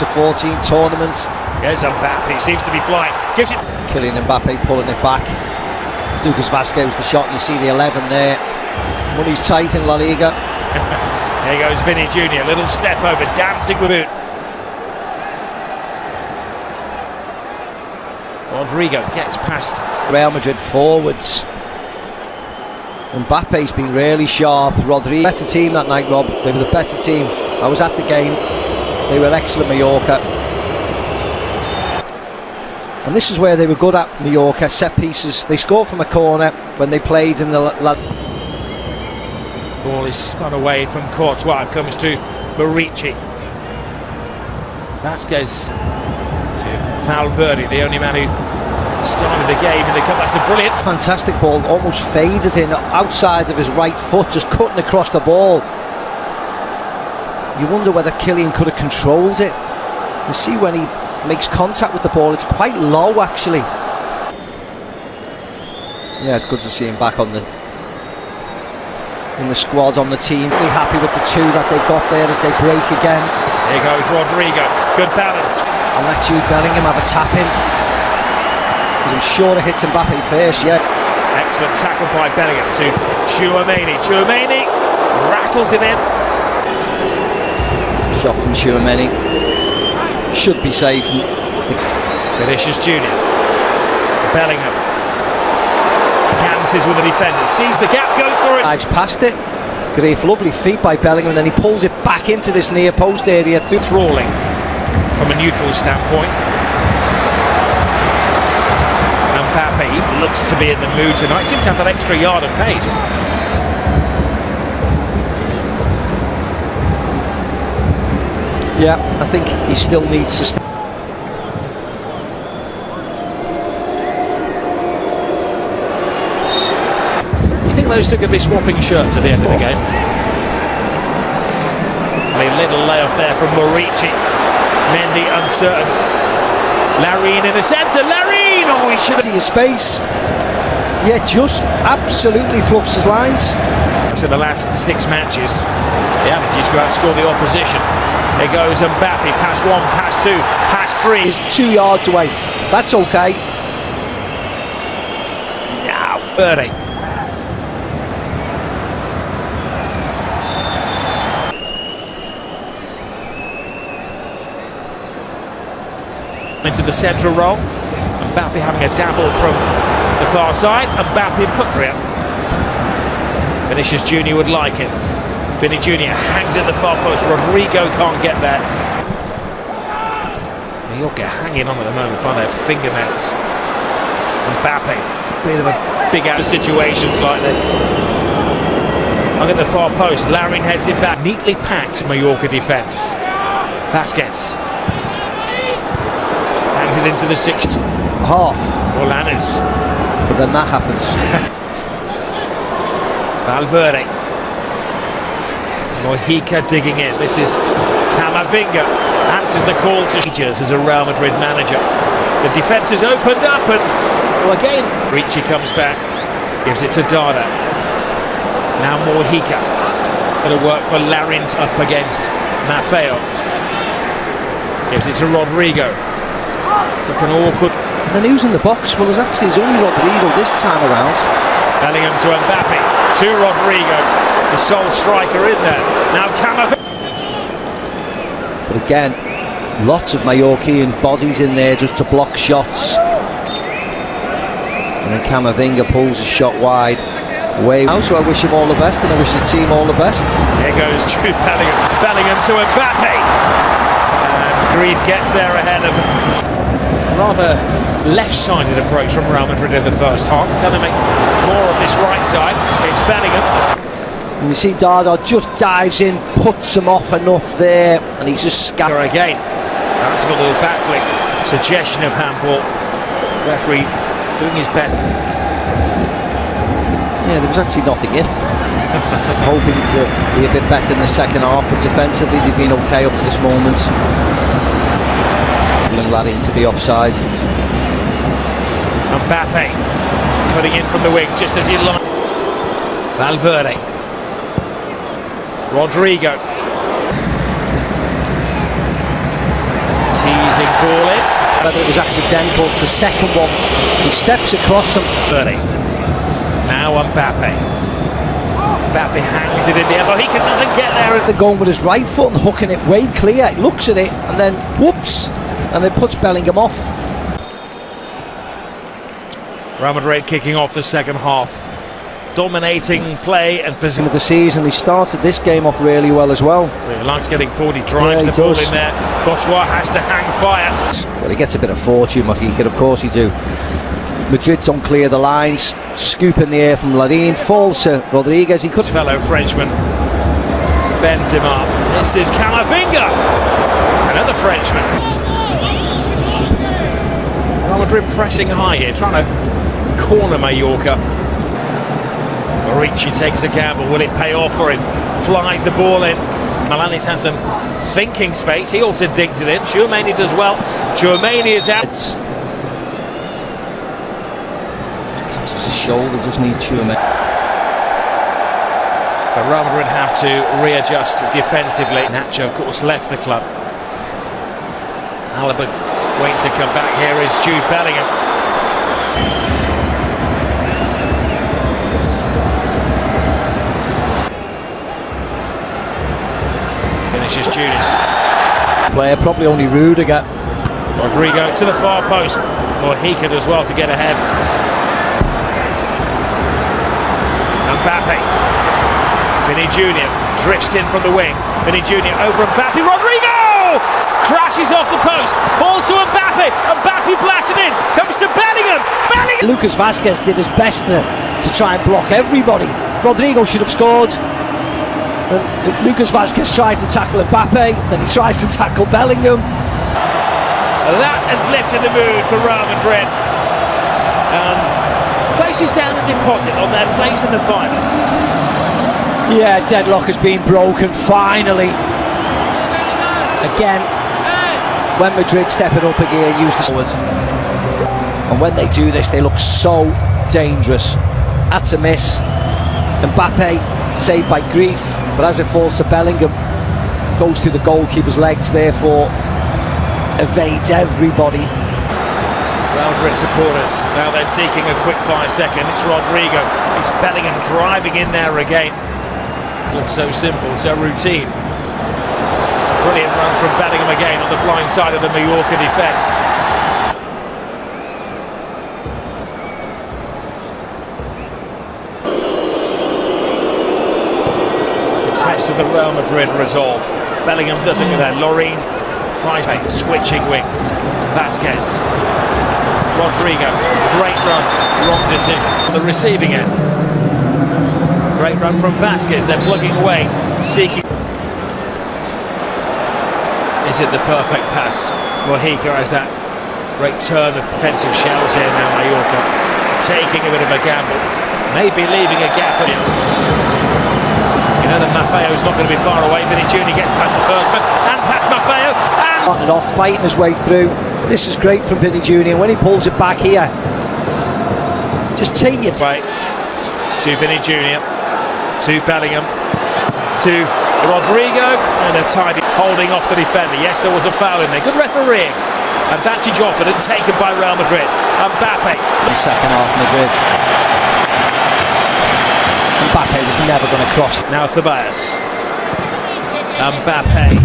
To 14 tournaments. There's Mbappe, seems to be flying. Gives it. Kylian Mbappe pulling it back. Lucas Vazquez the shot. You see the 11 there. Money's tight in La Liga. There goes Vinny Jr. Little step over, dancing with it. Rodrigo gets past Real Madrid forwards. Mbappe's been really sharp. Rodrigo, better team that night, Rob. They were the better team. I was at the game. They were excellent, Mallorca. And this is where they were good at, Mallorca. Set pieces. They scored from a corner when they played in the ball is spun away from Courtois. Comes to Murici. Vazquez to Valverde, the only man who started the game in the cup. That's a brilliant, fantastic ball. Almost faded in outside of his right foot, just cutting across the ball. You wonder whether Kylian could have controlled it. You see when he makes contact with the ball, it's quite low actually. Yeah, it's good to see him back in the squad, on the team. Really happy with the two that they've got there as they break again. Here goes Rodrigo, good balance. I'll let Jude Bellingham have a tap in, because I'm sure it hits Mbappe first, yeah. Excellent tackle by Bellingham to Tchouaméni. Tchouaméni rattles it in. Shot from Tchouaméni. Should be safe. Vinicius Jr. Bellingham dances with the defender, sees the gap, goes for it. Dives past it. Great, lovely feet by Bellingham, and then he pulls it back into this near post area. Thralling from a neutral standpoint. Mbappe looks to be in the mood tonight. Seems to have that extra yard of pace. Yeah, I think he still needs to stay. Do you think those two could be swapping shirts at the end of the game? A little layoff there from Murici. Mendy uncertain. Larine in the centre. Larine! Oh, he should see his space. Yeah, just absolutely fluffs his lines. To the last 6 matches, the averages go out and score the opposition. There goes Mbappe, pass 1, pass 2, pass 3. He's 2 yards away. That's okay. Now, Birdie. Into the central role. Mbappe having a dabble from the far side. Mbappe puts it. Vinicius Jr. would like it. Vinny Jr. hangs at the far post. Rodrigo can't get there. Mallorca hanging on at the moment by their fingernails. Mbappe, bit of a big out of situations like this. Hung at the far post. Larine heads it back. Neatly packed Mallorca defence. Vazquez hangs it into the 6th. Half. Olanes. But then that happens. Valverde. Mojica digging in. This is Camavinga. Answers the call to Teachers as a Real Madrid manager. The defence is opened up, and well, again Ricci comes back, gives it to Dada. Now Mojica. Going to work for Larine up against Maffeo. Gives it to Rodrigo. Took an awkward. And then who's in the box? Well, there's actually only Rodrigo this time around. Bellingham to Mbappe. To Rodrigo, the sole striker in there. Now Camavinga. But again, lots of Mallorquin bodies in there just to block shots. And then Camavinga pulls his shot wide. Away. So I wish him all the best, and I wish his team all the best. Here goes Jude Bellingham. Bellingham to Mbappe. And Grief gets there ahead of rather left-sided approach from Real Madrid in the first half. Can they make more of this right side? It's Bellingham. And you see Dada just dives in, puts him off enough there, and he's just scattering again. That's a little back flick. Suggestion of handball. Referee doing his best. Yeah, there was actually nothing in. Hoping to be a bit better in the second half, but defensively they've been okay up to this moment. Larine to be offside. Mbappe cutting in from the wing just as he lined. Valverde. Rodrigo. Amazing ball in. Whether it was accidental, the second one, he steps across him. 30. Now Mbappe. Mbappe hangs it in the air, but he doesn't get there. They're going with his right foot and hooking it way clear. He looks at it and then whoops, and then puts Bellingham off. Real Madrid kicking off the second half, dominating play and position of the season. He started this game off really well as well. He likes getting forward, he drives the ball in there. Courtois has to hang fire. Well, he gets a bit of fortune, Mojica, of course you do. Madrid don't clear the lines, scoop in the air from Larin, falls to Rodriguez. He could. Fellow Frenchman bends him up. This is Camavinga, another Frenchman. Real Madrid pressing high here, trying to corner Mallorca. Ricci takes a gamble. Will it pay off for him? Flies the ball in. Malanis has some thinking space. He also digs it in. Tchouameni does well. Tchouameni is out. Just catches his shoulder, doesn't he, Tchouameni? But Real Madrid have to readjust defensively. Nacho, of course, left the club. Alaba waiting to come back. Here is Jude Bellingham. Finishes tuning. Player, probably only Rudiger. Rodrigo to the far post. Mojica does well to get ahead. Mbappe. Vinny Jr. drifts in from the wing. Vinny Jr. over Mbappe. Rodrigo! Crashes off the post. Falls to Mbappe. Mbappe blasting in. Comes to Bellingham. Bellingham! Lucas Vazquez did his best to try and block everybody. Rodrigo should have scored. And Lucas Vazquez tries to tackle Mbappe, then he tries to tackle Bellingham. That has lifted the mood for Real Madrid. Places down a deposit on their place in the final. Yeah, deadlock has been broken, finally. Again, when Madrid step it up a gear, use the forward. And when they do this, they look so dangerous. That's a miss. Mbappe saved by grief, but as it falls to Bellingham, goes through the goalkeeper's legs, therefore evades everybody. Real Madrid supporters, now they're seeking a quick 5 second. It's Rodrigo, it's Bellingham driving in there again. It looks so simple, so routine. Brilliant run from Bellingham again on the blind side of the Mallorca defence. Test of the Real Madrid resolve. Bellingham doesn't get that. Larin tries switching wings. Vazquez. Rodrigo. Great run. Wrong decision. On the receiving end. Great run from Vazquez. They're plugging away. Seeking. Is it the perfect pass? Mojica has that great turn of defensive shells here now. Mallorca taking a bit of a gamble. Maybe leaving a gap in it. You know that Maffeo's not going to be far away. Vinny Jr. gets past the first man and past Maffeo and Starting off, fighting his way through. This is great from Vinny Jr. When he pulls it back here, just take it. Right to Vinny Jr. to Bellingham to Rodrigo and a tidy holding off the defender. Yes, there was a foul in there. Good refereeing. Advantage offered and taken by Real Madrid. Mbappe. The second half, Madrid. Mbappe was never going to cross. Now Tobias. Mbappe.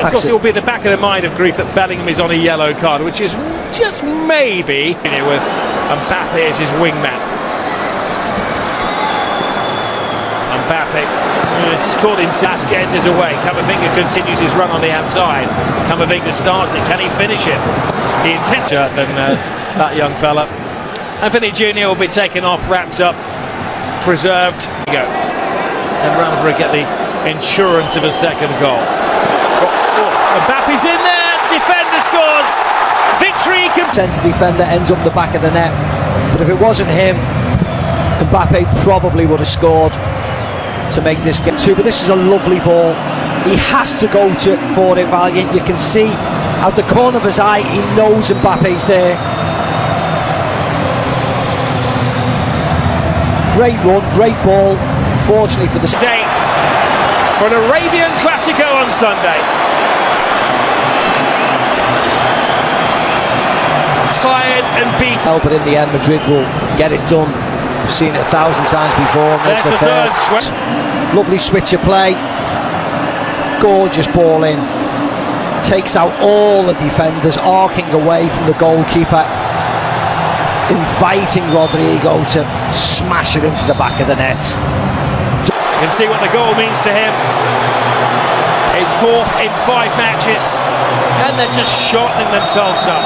Of course, it will be at the back of the mind of grief that Bellingham is on a yellow card, which is just maybe with Mbappe as his wingman. Mbappe. It's just caught in. Vazquez is away. Camavinga continues his run on the outside. Camavinga starts it. Can he finish it? He intends than that young fella. And Vinny Jr. will be taken off, wrapped up, preserved. Go. And Real Madrid get the insurance of a second goal. Mbappe's in there. Defender scores. Victory. Centre defender ends up the back of the net. But if it wasn't him, Mbappe probably would have scored to make this game 2. But this is a lovely ball. He has to go for it, Valiant. You can see at the corner of his eye, he knows Mbappe's there. Great run, great ball. Fortunately for the state. for an Arabian Classico on Sunday. Tired and beaten. But in the end, Madrid will get it done. We've seen it 1,000 times before. And There's the third. Lovely switch of play. Gorgeous ball in. Takes out all the defenders, arcing away from the goalkeeper, inviting Rodrigo to smash it into the back of the net. You can see what the goal means to him. His fourth in 5 matches, and they're just shortening themselves up.